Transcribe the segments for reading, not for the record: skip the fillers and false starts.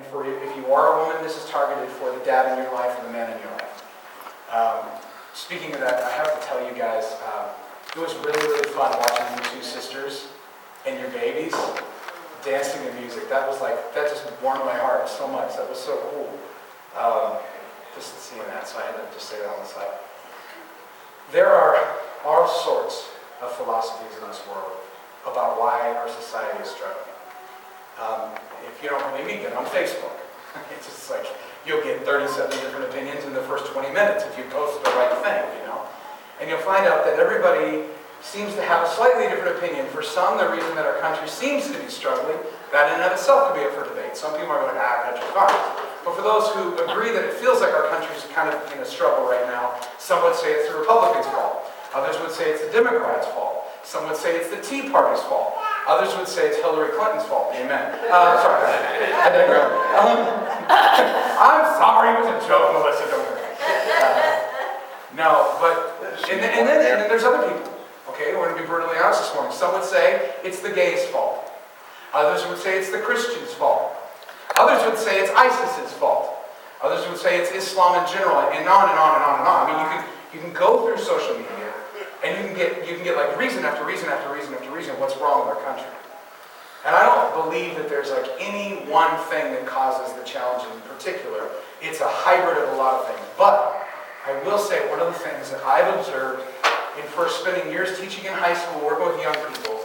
And for you, if you are a woman, this is targeted for the dad in your life and the man in your life. Speaking of that, I have to tell you guys, it was really, really fun watching you two sisters and your babies dancing to music. That just warmed my heart so much. That was so cool. Just seeing that, so I had to just say that on the side. There are all sorts of philosophies in this world about why our society is struggling. If you don't believe me, get on Facebook. It's just like, you'll get 37 different opinions in the first 20 minutes if you post the right thing, you know? And you'll find out that everybody seems to have a slightly different opinion. For some, the reason that our country seems to be struggling, that in and of itself could be up for debate. Some people are like, our country's fine. But for those who agree that it feels like our country's kind of in a struggle right now, some would say it's the Republicans' fault. Others would say it's the Democrats' fault. Some would say it's the Tea Party's fault. Others would say it's Hillary Clinton's fault. Amen. Sorry. I digress. I'm sorry, it was a joke, Melissa. Don't worry. No, but, and then there's other people. Okay, we're going to be brutally honest this morning. Some would say it's the gays' fault. Others would say it's the Christians' fault. Others would say it's ISIS's fault. Others would say it's Islam in general, and on and on and on and on. I mean, you can go through social media, and you can get like reason after reason after reason after reason what's wrong with our country. And I don't believe that there's like any one thing that causes the challenge in particular. It's a hybrid of a lot of things. But I will say one of the things that I've observed in first spending years teaching in high school, working with young people,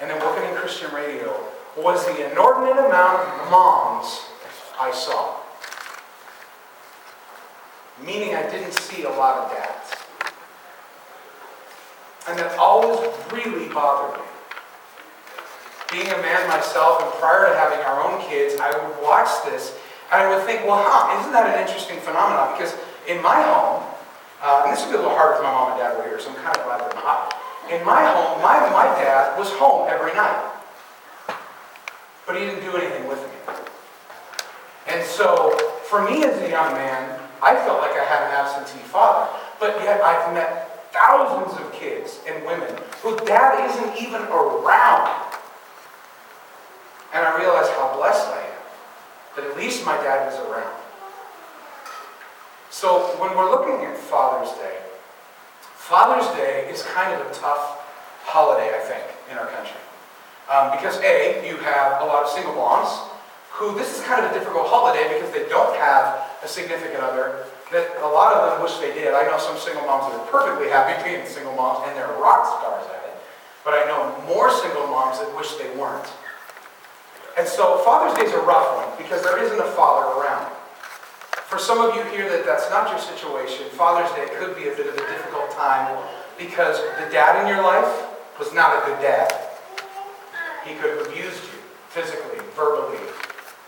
and then working in Christian radio, was the inordinate amount of moms I saw. Meaning I didn't see a lot of dads. And that always really bothered me. Being a man myself, and prior to having our own kids, I would watch this, and I would think, well, isn't that an interesting phenomenon? Because in my home, and this would be a little harder if my mom and dad were here, so I'm kind of glad they're not. In my home, my dad was home every night. But he didn't do anything with me. And so, for me as a young man, I felt like I had an absentee father. But yet I've met thousands of kids and women whose dad isn't even around. And I realized how blessed I am, that at least my dad was around. So when we're looking at Father's Day is kind of a tough holiday, I think, in our country. Because A, you have a lot of single moms who, this is kind of a difficult holiday because they don't have a significant other, that a lot of them wish they did. I know some single moms that are perfectly happy being single moms and they're rock stars at it. But I know more single moms that wish they weren't. And so Father's Day is a rough one because there isn't a father around. For some of you here that's not your situation, Father's Day could be a bit of a difficult time because the dad in your life was not a good dad. He could have abused you physically, verbally,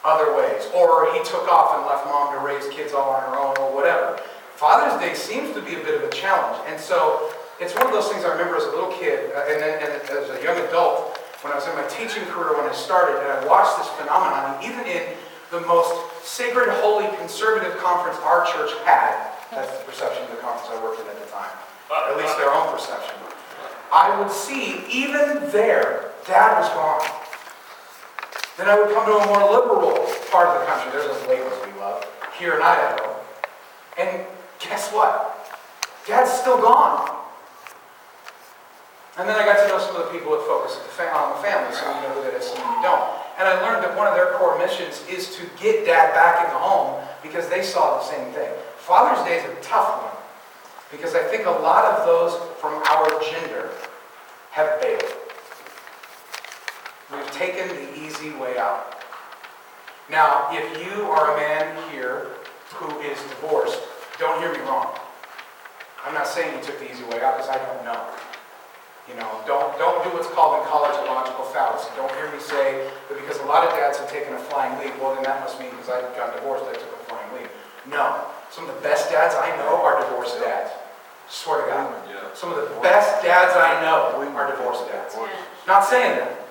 other ways. Or he took off and left mom to raise kids all on her own or whatever. Father's Day seems to be a bit of a challenge. And so it's one of those things I remember as a little kid and as a young adult when I was in my teaching career when I started, and I watched this phenomenon, and even in the most sacred, holy, conservative conference our church had, that's the perception of the conference I worked in at the time, at least their own perception, I would see, even there, Dad was gone. Then I would come to a more liberal part of the country, there's those labels we love, here in Idaho, and guess what? Dad's still gone. And then I got to know some of the people that focus on the family, some of you know who that is, some of you don't. And I learned that one of their core missions is to get Dad back in the home because they saw the same thing. Father's Day is a tough one because I think a lot of those from our gender have bailed. We've taken the easy way out. Now, if you are a man here who is divorced, don't hear me wrong. I'm not saying you took the easy way out because I don't know. You know, don't do what's called in college a logical fallacy. Don't hear me say that because a lot of dads have taken a flying leap, well then that must mean because I got divorced I took a flying leap. No. Some of the best dads I know are divorced dads. Swear to God. Some of the best dads I know are divorced dads. Not saying that.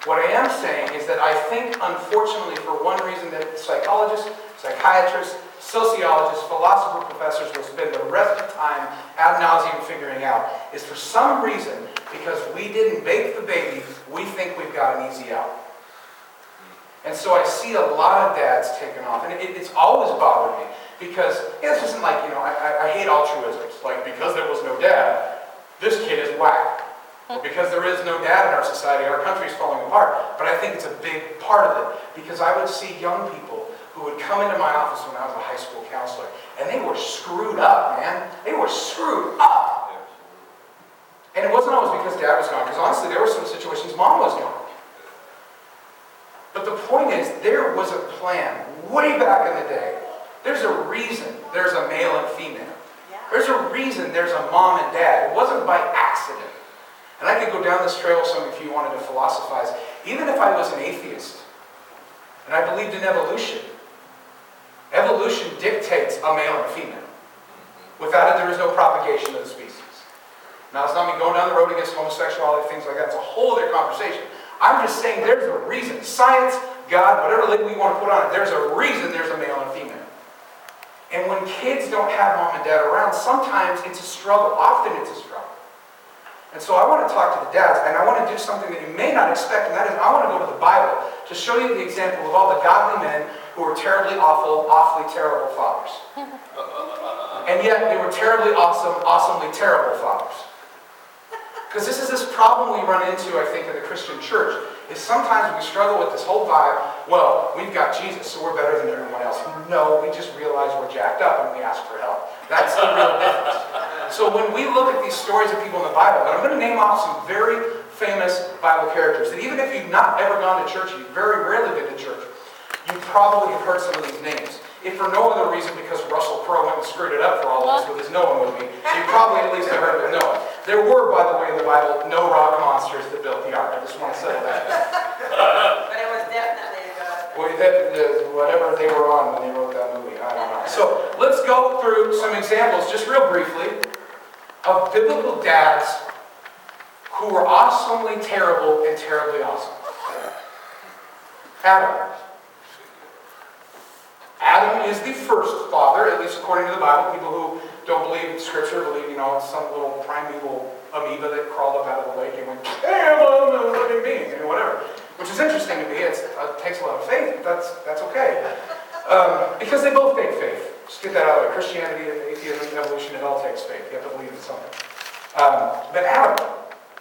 What I am saying is that I think, unfortunately, for one reason that psychologists, psychiatrists, sociologists, philosopher professors will spend the rest of time ad nauseum figuring out is for some reason, because we didn't bake the baby, we think we've got an easy out. And so I see a lot of dads taking off, and it's always bothered me, because this isn't like, I hate altruisms, like because there was no dad, this kid is whack. Or because there is no dad in our society, our country's falling apart. But I think it's a big part of it, because I would see young people who would come into my office when I was a high school counselor, and they were screwed up, man. They were screwed up. And it wasn't always because dad was gone, because honestly, there were some situations mom was gone. But the point is, there was a plan way back in the day. There's a reason there's a male and female. There's a reason there's a mom and dad. It wasn't by accident. And I could go down this trail some if you wanted to philosophize. Even if I was an atheist, and I believed in evolution, evolution dictates a male and a female. Without it, there is no propagation of the species. Now, it's not me going down the road against homosexuality, things like that. It's a whole other conversation. I'm just saying there's a reason. Science, God, whatever label you want to put on it, there's a reason there's a male and a female. And when kids don't have mom and dad around, sometimes it's a struggle. Often it's a struggle. And so I want to talk to the dads, and I want to do something that you may not expect, and that is I want to go to the Bible to show you the example of all the godly men who were terribly awful, awfully terrible fathers. And yet they were terribly awesome, awesomely terrible fathers. Because this is this problem we run into, I think, in the Christian church, is sometimes we struggle with this whole vibe, well, we've got Jesus, so we're better than everyone else. No, we just realize we're jacked up and we ask for help. That's the real difference. So when we look at these stories of people in the Bible, and I'm going to name off some very famous Bible characters, that even if you've not ever gone to church, you've very rarely been to church, you probably have heard some of these names. If for no other reason because Russell Crowe went and screwed it up for all of us with his Noah movie, you probably at least have heard of Noah. There were, by the way, in the Bible, no rock monsters that built the ark. I just want to settle that. But it was definitely whatever they were on when they wrote that movie, I don't know. So let's go through some examples, just real briefly, of biblical dads who were awesomely terrible and terribly awesome. Adam. Adam is the first father, at least according to the Bible. People who don't believe in Scripture believe, it's some little primeval amoeba that crawled up out of the lake and went, hey, I'm a living being, whatever. Which is interesting to me. It takes a lot of faith, but that's okay. Because they both take faith. Just get that out of the way. Christianity, atheism, evolution, it all takes faith. You have to believe in something. But Adam,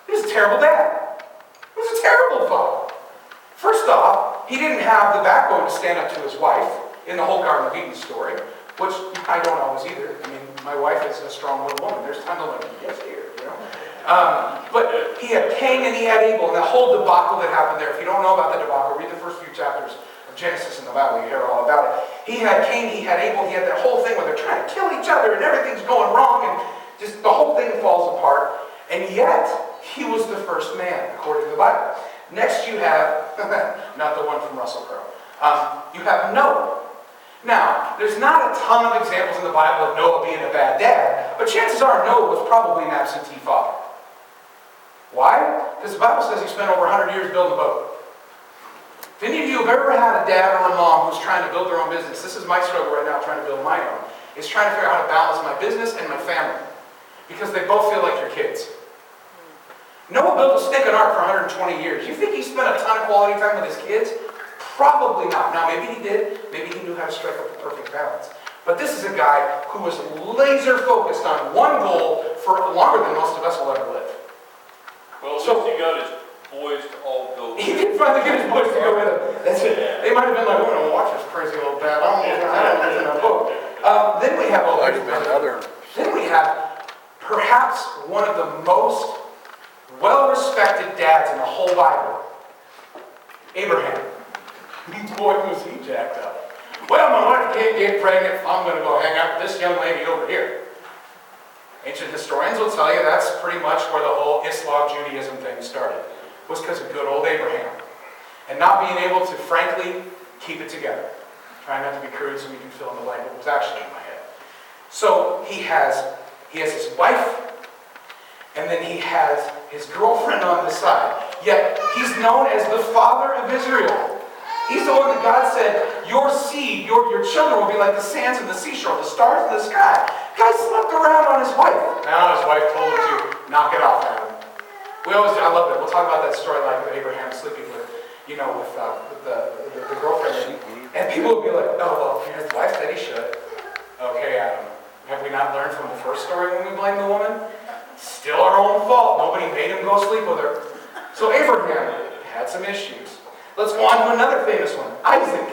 he was a terrible dad. He was a terrible father. First off, he didn't have the backbone to stand up to his wife in the whole Garden of Eden story, which I don't always either. I mean, my wife is a strong-willed woman. There's times I'm like, yes, dear, But he had Cain and he had Abel, and the whole debacle that happened there. If you don't know about the debacle, read the first few chapters of Genesis in the Bible. You hear all about it. He had Cain, he had Abel, he had that whole thing where they're trying to kill each other and everything's going wrong, and just the whole thing falls apart. And yet, he was the first man, according to the Bible. Next you have, not the one from Russell Crowe, you have Noah. Now, there's not a ton of examples in the Bible of Noah being a bad dad, but chances are Noah was probably an absentee father. Why? Because the Bible says he spent over 100 years building a boat. If any of you have ever had a dad or a mom who's trying to build their own business, this is my struggle right now trying to build my own, is trying to figure out how to balance my business and my family. Because they both feel like your kids. Noah built a stick and ark for 120 years. You think he spent a ton of quality time with his kids? Probably not. Now, maybe he did. Maybe he knew how to strike up the perfect balance. But this is a guy who was laser focused on one goal for longer than most of us will ever live. Well, so he got his boys to all go. He did finally get his boys to go with him. That's it. They might have been like, we're going to watch this crazy old bad. I don't know in a book. Then we have Then we have perhaps one of the most well-respected dads in the whole Bible. Abraham. Boy, was he jacked up. Well, my wife can't get pregnant. I'm going to go hang out with this young lady over here. Ancient historians will tell you that's pretty much where the whole Islam, Judaism thing started. Was because of good old Abraham. And not being able to, frankly, keep it together. Trying not to be crude so we can fill in the blank what was actually in my head. So he has his wife, and then he has his girlfriend on the side. Yet he's known as the father of Israel. He's the one that God said, your seed, your children will be like the sands of the seashore, the stars in the sky. Guy slept around on his wife. Now his wife told him to knock it off, Adam. I love that. We'll talk about that story like with Abraham sleeping with, with the girlfriend. And people would be like, oh, well, his wife said he should. Okay, Adam, have we not learned from the first story when we blame the woman? Still our own fault. Nobody made him go sleep with her. So Abraham had some issues. Let's go on to another famous one, Isaac.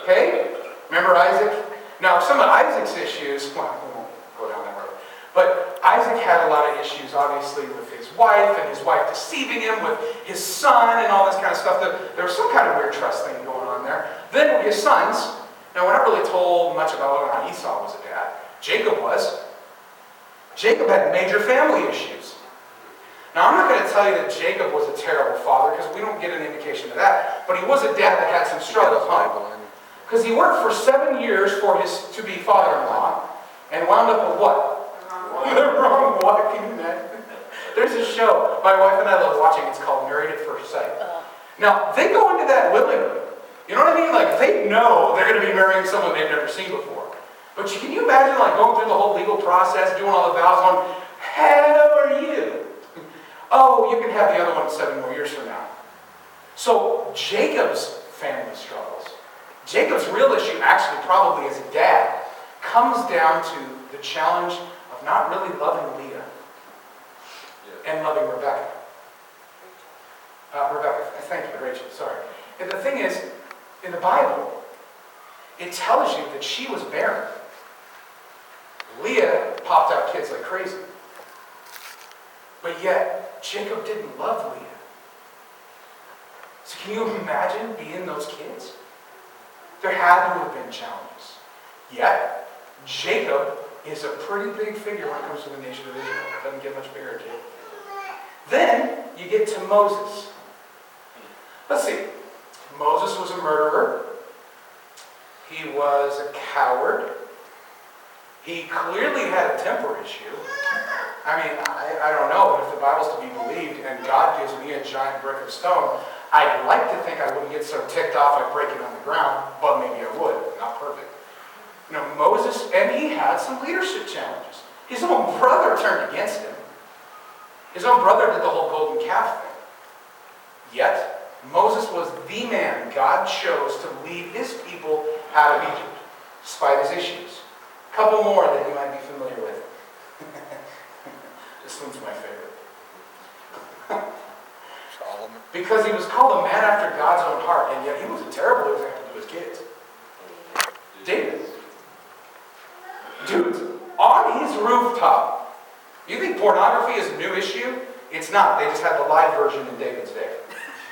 Okay? Remember Isaac? Now, some of Isaac's issues, well, we won't go down that road, but Isaac had a lot of issues, obviously, with his wife, and his wife deceiving him with his son, and all this kind of stuff. There was some kind of weird trust thing going on there. Then his sons, now we're not really told much about whether or not Esau was a dad. Jacob was. Jacob had major family issues. Now, I'm not going to tell you that Jacob was a terrible father, because we don't get an indication of that, but he was a dad that had some struggles. Because he worked for 7 years for his to-be father-in-law, and wound up with what? The wrong wife. Can you imagine? There's a show my wife and I love watching. It's called Married at First Sight. Now, they go into that willingly. You know what I mean? Like, they know they're going to be marrying someone they've never seen before. But can you imagine, like, going through the whole legal process, doing all the vows, going, how are you? Oh, you can have the other one 7 more years from now. So, Jacob's family struggles. Jacob's real issue, actually, probably as a dad, comes down to the challenge of not really loving Leah and loving Rebecca. Thank you, Rachel, sorry. And the thing is, in the Bible, it tells you that she was barren. Leah popped out kids like crazy. But yet, Jacob didn't love Leah. So can you imagine being those kids? There had to have been challenges. Yet, Jacob is a pretty big figure when it comes to the nation of Israel. It doesn't get much bigger, Jacob. Then, you get to Moses. Let's see. Moses was a murderer. He was a coward. He clearly had a temper issue. I mean, I don't know, but if the Bible's to be believed and God gives me a giant brick of stone, I'd like to think I wouldn't get so ticked off I'd break it on the ground, but maybe I would. Not perfect. Moses, and he had some leadership challenges. His own brother turned against him. His own brother did the whole golden calf thing. Yet, Moses was the man God chose to lead his people out of Egypt, despite his issues. A couple more that you might be familiar with. This one's my favorite. Because he was called a man after God's own heart, and yet he was a terrible example to his kids. David. Dude, on his rooftop. You think pornography is a new issue? It's not. They just had the live version in David's day.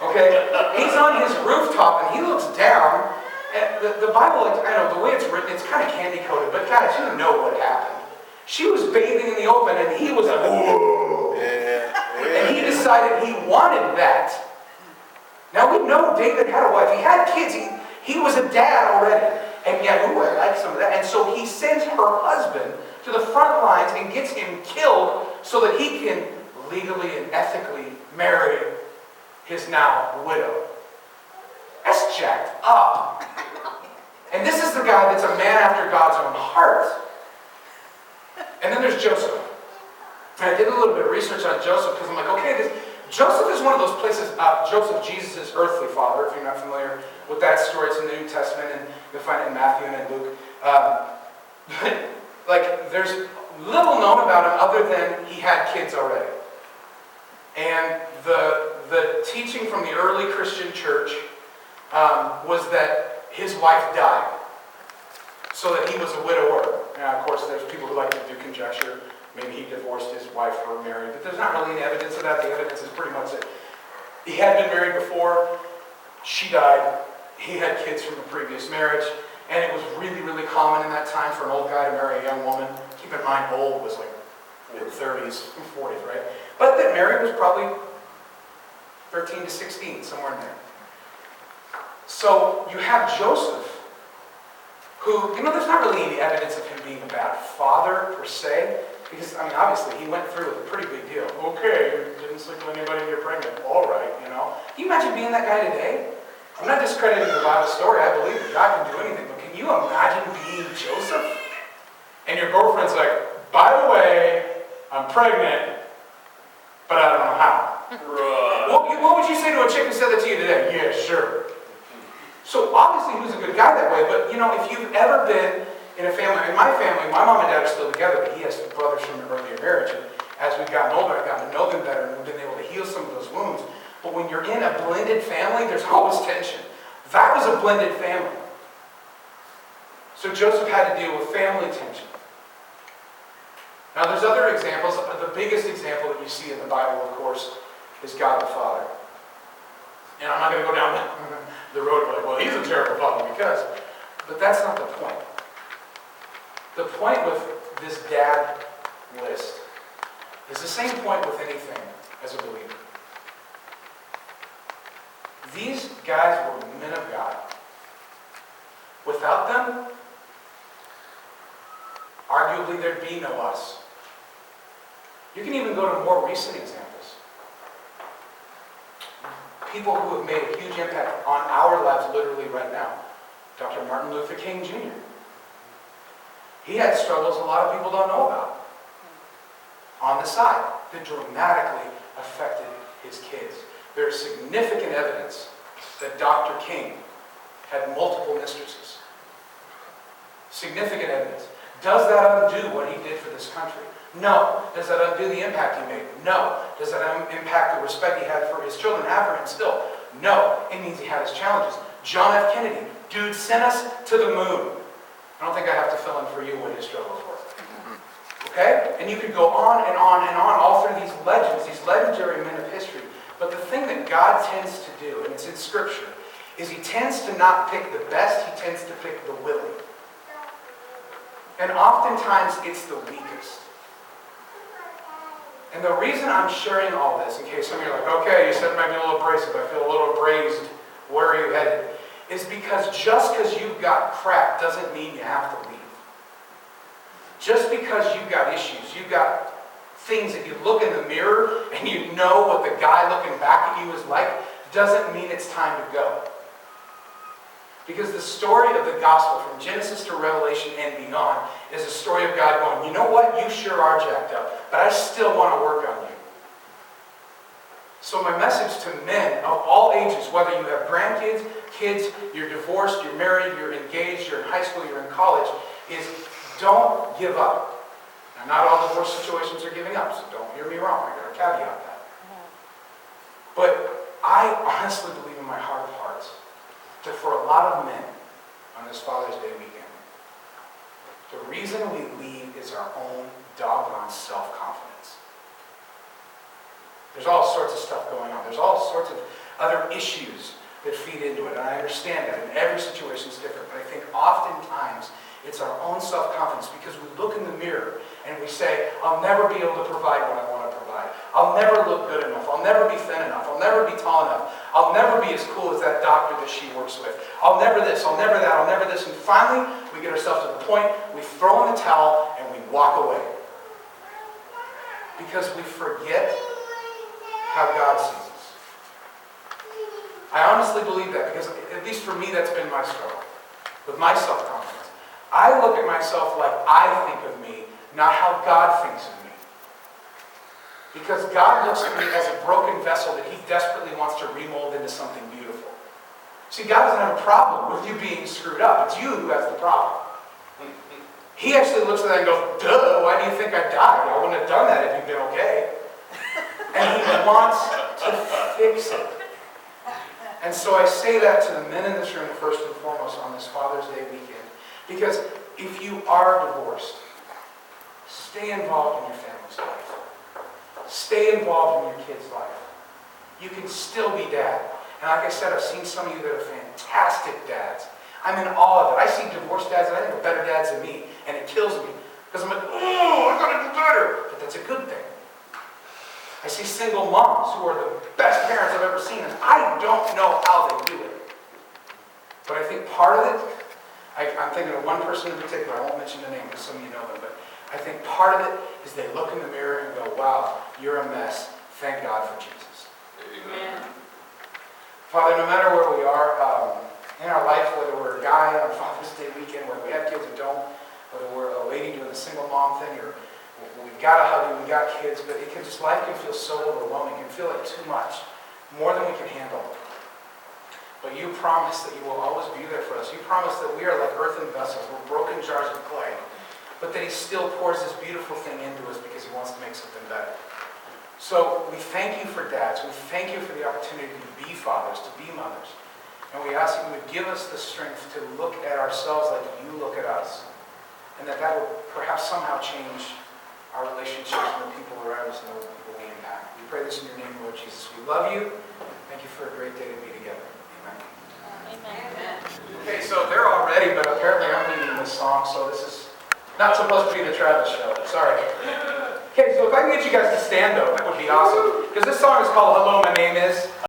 Okay? He's on his rooftop, and he looks down. And the Bible, I know, the way it's written, it's kind of candy-coated, but guys, you know what happened. She was bathing in the open, and he was like, whoa. And he decided he wanted that. Now, we know David had a wife. He had kids. He was a dad already. And yet, I like some of that. And so he sends her husband to the front lines and gets him killed so that he can legally and ethically marry his now widow. That's jacked up. And this is the guy that's a man after God's own heart. And then there's Joseph. And I did a little bit of research on Joseph because I'm like, okay, Joseph is one of those places, Joseph, Jesus' earthly father, if you're not familiar with that story. It's in the New Testament, and you'll find it in Matthew and in Luke. But there's little known about him other than he had kids already. And the teaching from the early Christian church was that his wife died, so that he was a widower. Now, of course, there's people who like to do conjecture. Maybe he divorced his wife or married, but there's not really any evidence of that. The evidence is pretty much that he had been married before, she died, he had kids from a previous marriage, and it was really, really common in that time for an old guy to marry a young woman. Keep in mind, old was like mid-30s, 40s, right? But that Mary was probably 13 to 16, somewhere in there. So you have Joseph, who, there's not really any evidence of him being a bad father, per se, because, obviously, he went through a pretty big deal. Okay, you didn't sleep with anybody, you're pregnant. All right, Can you imagine being that guy today? I'm not discrediting the Bible story. I believe that God can do anything, but can you imagine being Joseph? And your girlfriend's like, by the way, I'm pregnant, but I don't know how. What would you say to a chick who said that to you today? Yeah, sure. So obviously he was a good guy that way, but if you've ever been in a family, in my family, my mom and dad are still together, but he has brothers from an earlier marriage, and as we've gotten older, I've gotten to know them better, and we've been able to heal some of those wounds. But when you're in a blended family, there's always tension. That was a blended family. So Joseph had to deal with family tension. Now there's other examples. The biggest example that you see in the Bible, of course, is God the Father. And I'm not going to go down the road like, well, he's a terrible father but that's not the point. The point with this dad list is the same point with anything as a believer. These guys were men of God. Without them, arguably there'd be no us. You can even go to more recent examples. People who have made a huge impact on our lives literally right now. Dr. Martin Luther King Jr. He had struggles a lot of people don't know about on the side that dramatically affected his kids. There is significant evidence that Dr. King had multiple mistresses. Significant evidence. Does that undo what he did for this country? No. Does that undo the impact he made? No. Does that impact the respect he had for his children, have for him still? No. It means he had his challenges. John F. Kennedy, dude sent us to the moon. I don't think I have to fill in for you what his struggles were. Okay? And you could go on and on and on, all through these legends, these legendary men of history. But the thing that God tends to do, and it's in Scripture, is he tends to not pick the best, he tends to pick the willing. And oftentimes it's the weakest. And the reason I'm sharing all this, in case some of you are like, okay, you said it might be a little abrasive, I feel a little abrased, where are you headed? Is because just because you've got crap doesn't mean you have to leave. Just because you've got issues, you've got things that you look in the mirror and you know what the guy looking back at you is like, doesn't mean it's time to go. Because the story of the gospel from Genesis to Revelation and beyond is a story of God going, you know what, you sure are jacked up, but I still want to work on you. So my message to men of all ages, whether you have grandkids, kids, you're divorced, you're married, you're engaged, you're in high school, you're in college, is don't give up. Now, not all divorce situations are giving up, so don't hear me wrong. I got to caveat that. But I honestly believe in my heart of hearts that for a lot of men on this Father's Day weekend, the reason we leave is our own doggone self-confidence. There's all sorts of stuff going on. There's all sorts of other issues that feed into it, and I understand that, and every situation is different, but I think oftentimes it's our own self-confidence because we look in the mirror and we say, I'll never be able to provide what I want to provide. I'll never look good enough. I'll never be thin enough. I'll never be tall enough. I'll never be as cool as that doctor that she works with. I'll never this, I'll never that, I'll never this. And finally, we get ourselves to the point, we throw in the towel and we walk away. Because we forget how God sees us. I honestly believe that because, at least for me, that's been my struggle with my self-confidence. I look at myself like I think of me, not how God thinks of me. Because God looks at me as a broken vessel that he desperately wants to remold into something beautiful. See, God doesn't have a problem with you being screwed up. It's you who has the problem. He actually looks at that and goes, duh, why do you think I died? I wouldn't have done that if you'd been okay. And he wants to fix it. And so I say that to the men in this room first and foremost on this Father's Day weekend. Because if you are divorced, stay involved in your family's life. Stay involved in your kid's life. You can still be dad. And like I said, I've seen some of you that are fantastic dads. I'm in awe of it. I see divorced dads that I think are better dads than me. And it kills me. Because I'm like, oh, I gotta do better. But that's a good thing. I see single moms who are the best parents I've ever seen. And I don't know how they do it. But I think part of it, I'm thinking of one person in particular. I won't mention the name because some of you know them. But I think part of it is they look in the mirror and go, wow, you're a mess. Thank God for Jesus. Amen. Father, no matter where we are in our life, whether we're a guy on Father's Day weekend, whether we have kids or don't, whether we're a lady doing the single mom thing, or we've got a hubby, we've got kids, but life can feel so overwhelming. It can feel like too much. more than we can handle. But you promise that you will always be there for us. You promise that we are like earthen vessels. We're broken jars of clay. But that he still pours this beautiful thing into us because he wants to make something better. So we thank you for dads. We thank you for the opportunity to be fathers, to be mothers. And we ask that you would give us the strength to look at ourselves like you look at us. And that would perhaps somehow change our relationships with the people around us and the people we impact. We pray this in your name, Lord Jesus. We love you. Thank you for a great day to be together. Amen. Okay, so they're all ready, but apparently I'm leading this song, so this is not supposed to be the Travis show. Sorry. Okay, so if I can get you guys to stand, though, that would be awesome. Because this song is called Hello, My Name Is.